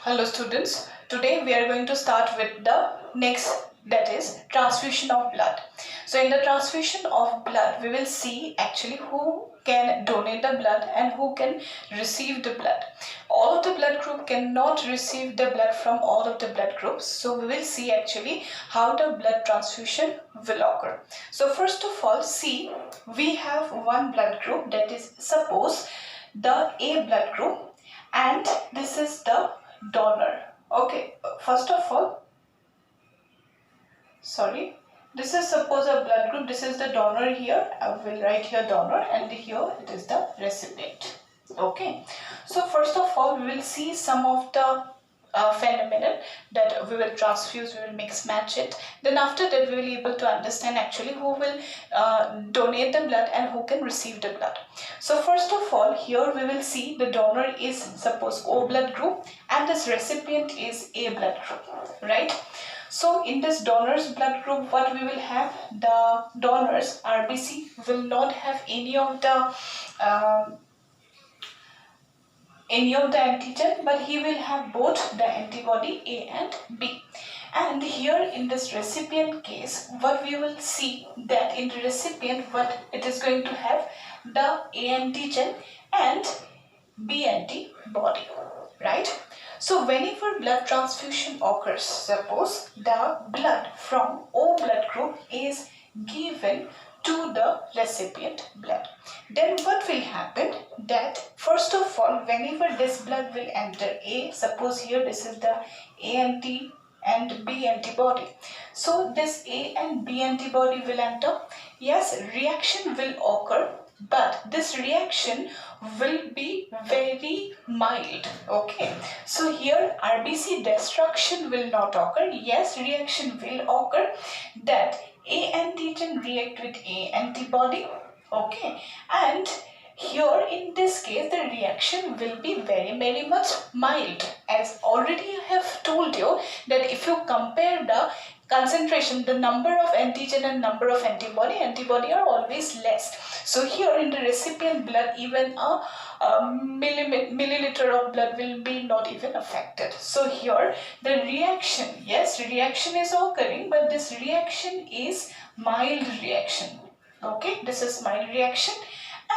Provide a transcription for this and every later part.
Hello students, today we are going to start with the next, that is transfusion of blood. So in the transfusion of blood we will see actually who can donate the blood and who can receive the blood. All of the blood group cannot receive the blood from all of the blood groups, so we will see actually how the blood transfusion will occur. So first of all, see, we have one blood group, that is suppose the A blood group, and this is the donor. Okay, first of all, this is suppose a blood group. This is the donor here. I will write here donor, and here it is the recipient. Okay, so first of all we will see some of the phenomenon that we will transfuse, we will mix match it. Then after that we will be able to understand actually who will donate the blood and who can receive the blood. So first of all, here we will see the donor is suppose O blood group and this recipient is A blood group, right? So in this donor's blood group, what we will have, the donor's RBC will not have any of the antigen, but he will have both the antibody A and B. And here in this recipient case, what we will see that in the recipient, what it is going to have, the A antigen and B antibody, right? So whenever blood transfusion occurs, suppose the blood from O blood group is given to the recipient blood, then what will happen, that first of all whenever this blood will enter A, suppose here this is the A anti and B antibody, so this A and B antibody will enter. Yes, reaction will occur, but this reaction will be very mild. Okay, so here RBC destruction will not occur. Yes, reaction will occur, that A antigen react with A antibody. Okay, and here in this case the reaction will be very much mild. As already I have told you that if you compare the concentration, the number of antigen and number of antibody are always less. So here in the recipient blood, even a milliliter of blood will be not even affected. So here the reaction, yes, reaction is occurring, but this reaction is mild reaction. Okay, this is mild reaction,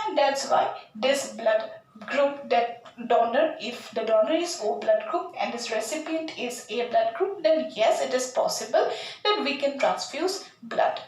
and that's why this blood group, that donor, if the donor is O blood group and this recipient is A blood group, then yes, it is possible that we can transfuse blood.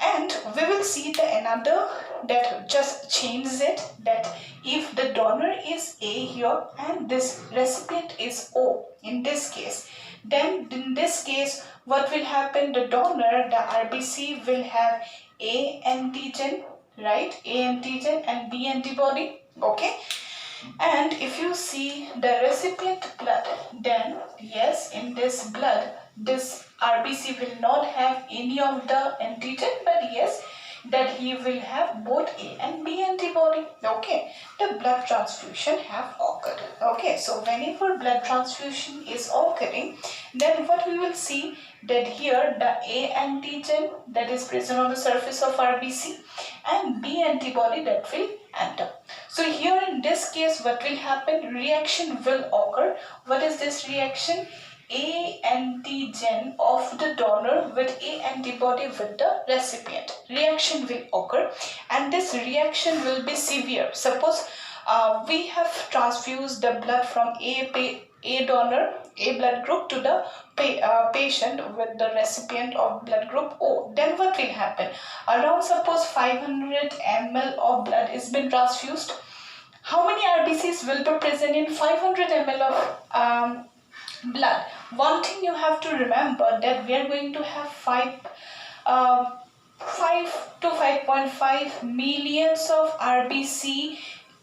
And we will see the another that just changes it, that if the donor is A here and this recipient is O in this case, then in this case what will happen, the donor, the RBC will have A antigen, right, A antigen and B antibody. Okay, and if you see the recipient blood, then yes, in this blood this RBC will not have any of the antigen, but yes, that he will have both A and B antibody. Okay, the blood transfusion have occurred. Okay, so whenever blood transfusion is occurring, then what we will see, that here the A antigen that is present on the surface of RBC and B antibody that will enter. So here in this case what will happen, reaction will occur. What is this reaction? A antigen of the donor with A antibody with the recipient. Reaction will occur, and this reaction will be severe. Suppose we have transfused the blood from A donor, A blood group to the patient with the recipient of blood group O. Then what will happen? Around suppose 500 ml of blood is been transfused. How many RBCs will be present in 500 ml of blood? One thing you have to remember, that we are going to have 5 to 5.5 millions of RBC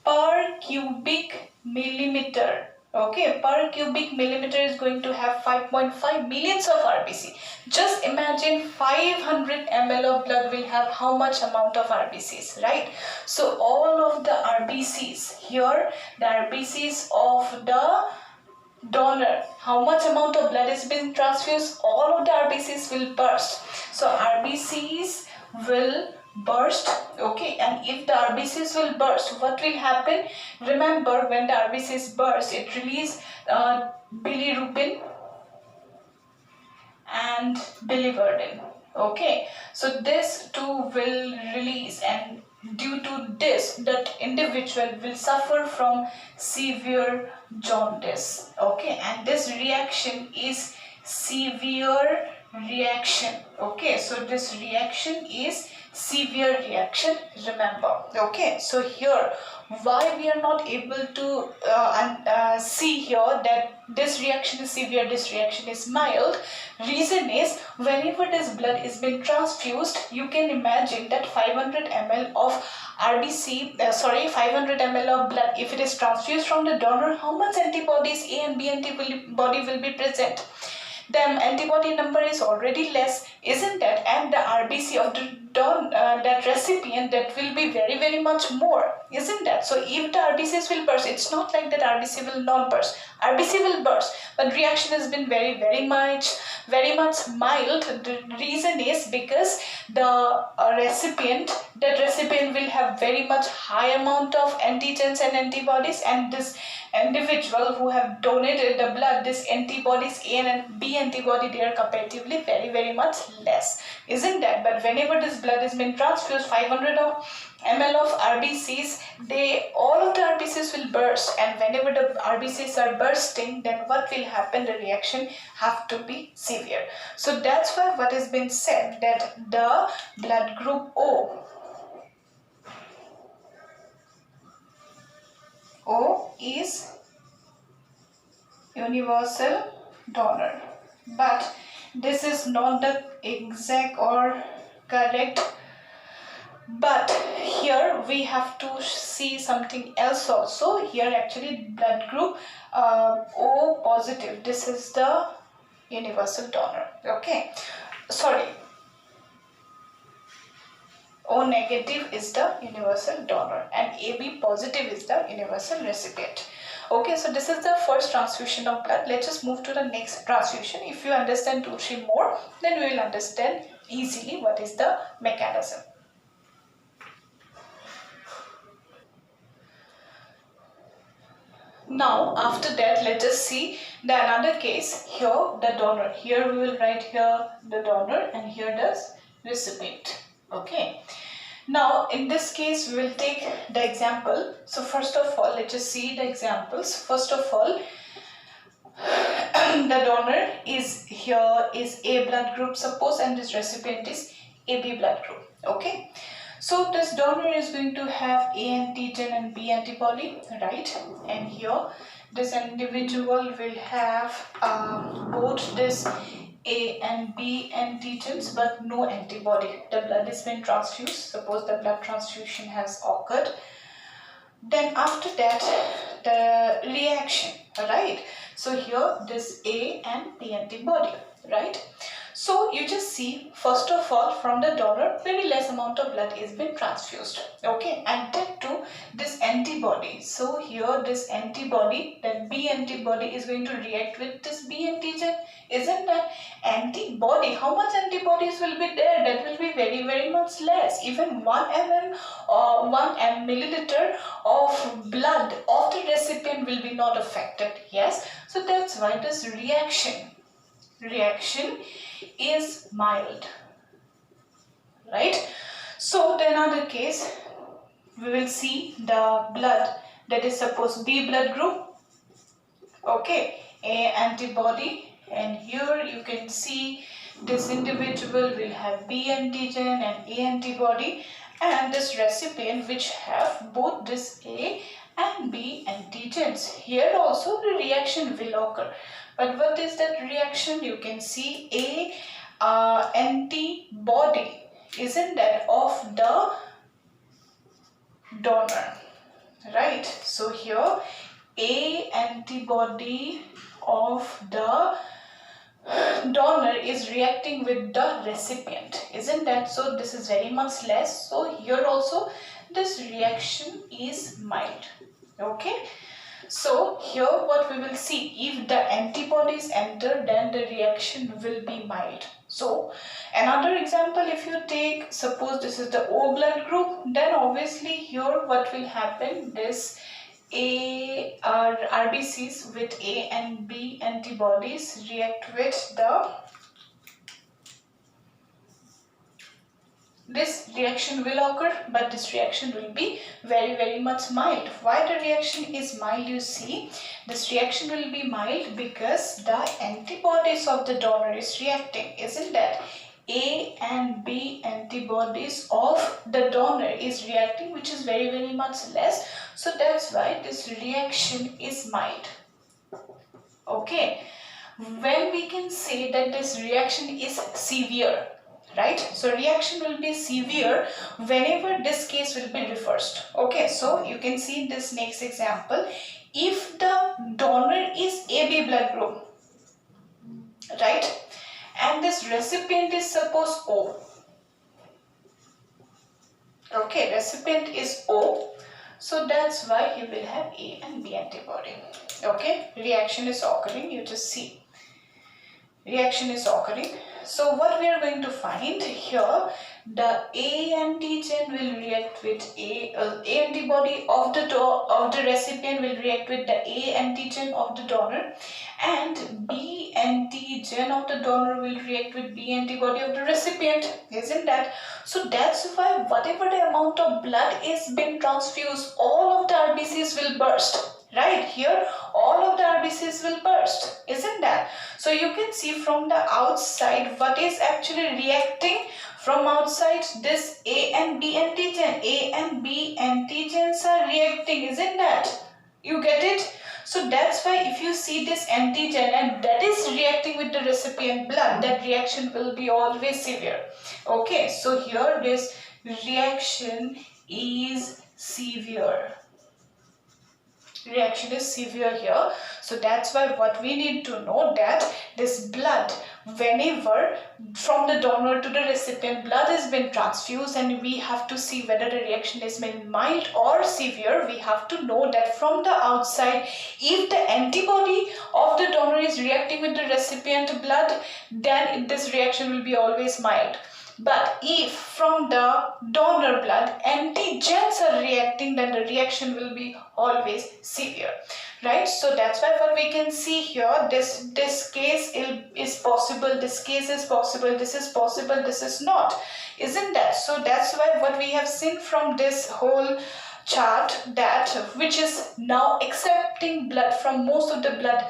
per cubic millimeter. Okay, per cubic millimeter is going to have 5.5 millions of RBC. Just imagine 500 ml of blood will have how much amount of RBCs, right? So all of the RBCs here, the RBCs of the donor, how much amount of blood is being transfused, all of the RBCs will burst. So RBCs will burst. Okay, and if the RBCs will burst, what will happen? Remember, when the RBCs burst, it release bilirubin and biliverdin. Okay, so this too will release, and due to this, that individual will suffer from severe jaundice. Okay, and this reaction is severe reaction. Okay, so this reaction is severe reaction, remember. Okay, so here why we are not able to see here that this reaction is severe, this reaction is mild. Reason is, whenever this blood is being transfused, you can imagine that 500 ml of 500 ml of blood, if it is transfused from the donor, how much antibodies, A and B antibody will be present? The antibody number is already less, isn't that? And the RBC of the that recipient, that will be very much more, isn't that? So if the RBCs will burst, it's not like that RBC will not burst. RBC will burst, but reaction has been very much mild. The reason is because the that recipient will have very much high amount of antigens and antibodies, and this individual who have donated the blood, this antibodies A and B antibody, they are comparatively very much less, isn't that? But whenever this blood is being transfused, 500 ml of RBCs, all of the RBCs will burst, and whenever the RBCs are bursting, then what will happen? The reaction have to be severe. So that's why what has been said, that the blood group O is universal donor, but this is not the exact or correct, but here we have to see something else also. Here actually blood group O positive, this is the universal donor. Okay, sorry, O negative is the universal donor and AB positive is the universal recipient. Okay, so this is the first transfusion of blood. Let's just move to the next transfusion. If you understand 2-3 more, then we will understand easily what is the mechanism. Now after that, let us see the another case. Here the donor, here we will write here the donor and here the recipient. Okay, now in this case we will take the example. So first of all, let us see the examples. First of all, the donor is here is A blood group, suppose, and this recipient is AB blood group. Okay, so this donor is going to have A antigen and B antibody, right? And here this individual will have both this A and B antigens but no antibody. The blood is being transfused. Suppose the blood transfusion has occurred. Then after that, the reaction, right? So here this A and B antibody, right? So you just see, first of all, from the donor, very less amount of blood is being transfused. Okay, and then to this antibody. So here this antibody, that B antibody is going to react with this B antigen. Isn't that antibody? How much antibodies will be there? That will be very much less. Even 1 ml or 1 milliliter of blood of the recipient will be not affected. Yes, so that's why this reaction is mild, right? So the another case, we will see the blood, that is suppose B blood group, okay, A antibody, and here you can see this individual will have B antigen and A antibody, and this recipient which have both this A and B antigens. Here also the reaction will occur. But what is that reaction? You can see A antibody, isn't that, of the donor, right? So here A antibody of the donor is reacting with the recipient, isn't that? So this is very much less. So here also this reaction is mild. Okay, so here what we will see, if the antibodies enter, then the reaction will be mild. So another example, if you take, suppose this is the O blood group, then obviously here what will happen, this A RBCs with A and B antibodies react with this reaction will occur, but this reaction will be very much mild. Why the reaction is mild? You see, this reaction will be mild because the antibodies of the donor is reacting, isn't that? A and B antibodies of the donor is reacting, which is very much less. So that's why this reaction is mild. Okay, when we can say that this reaction is severe, right? So reaction will be severe whenever this case will be reversed. Okay, so you can see this next example. If the donor is AB blood group, right, and this recipient is suppose O. Okay, recipient is O, so that's why he will have A and B antibody. Okay, reaction is occurring, you just see. Reaction is occurring. So what we are going to find here, the A antigen will react with A antibody of the recipient will react with the A antigen of the donor, and B antigen of the donor will react with B antibody of the recipient, isn't that? So that's why whatever the amount of blood is being transfused, all of the RBCs will burst. Right here, all of the RBCs will burst, isn't that? So you can see from the outside what is actually reacting from outside, this A and B antigen. A and B antigens are reacting, isn't that? You get it? So that's why if you see this antigen and that is reacting with the recipient blood, that reaction will be always severe. Okay, so here this reaction is severe. Reaction is severe here. So that's why what we need to know, that this blood, whenever from the donor to the recipient, blood has been transfused, and we have to see whether the reaction is mild or severe. We have to know that from the outside, if the antibody of the donor is reacting with the recipient blood, then this reaction will be always mild. But if from the donor blood antigens are reacting, then the reaction will be always severe, right? So that's why what we can see here, this case is possible, this case is possible, this is possible, this is not, isn't that? So that's why what we have seen from this whole chart, that which is now accepting blood from most of the blood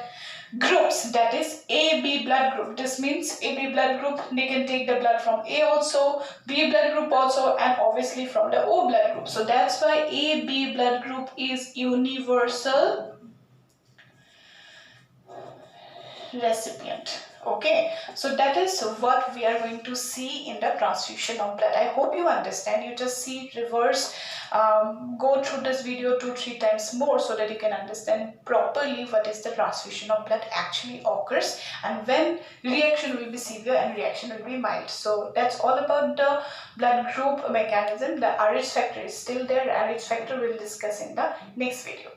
groups, that is AB blood group. This means AB blood group, they can take the blood from A also, B blood group also, and obviously from the O blood group. So that's why AB blood group is universal recipient. Okay, so that is what we are going to see in the transfusion of blood. I hope you understand. You just see reverse, go through this video 2-3 times more so that you can understand properly what is the transfusion of blood actually occurs, and when reaction will be severe and reaction will be mild. So that's all about the blood group mechanism. The RH factor is still there. RH factor we'll discuss in the next video.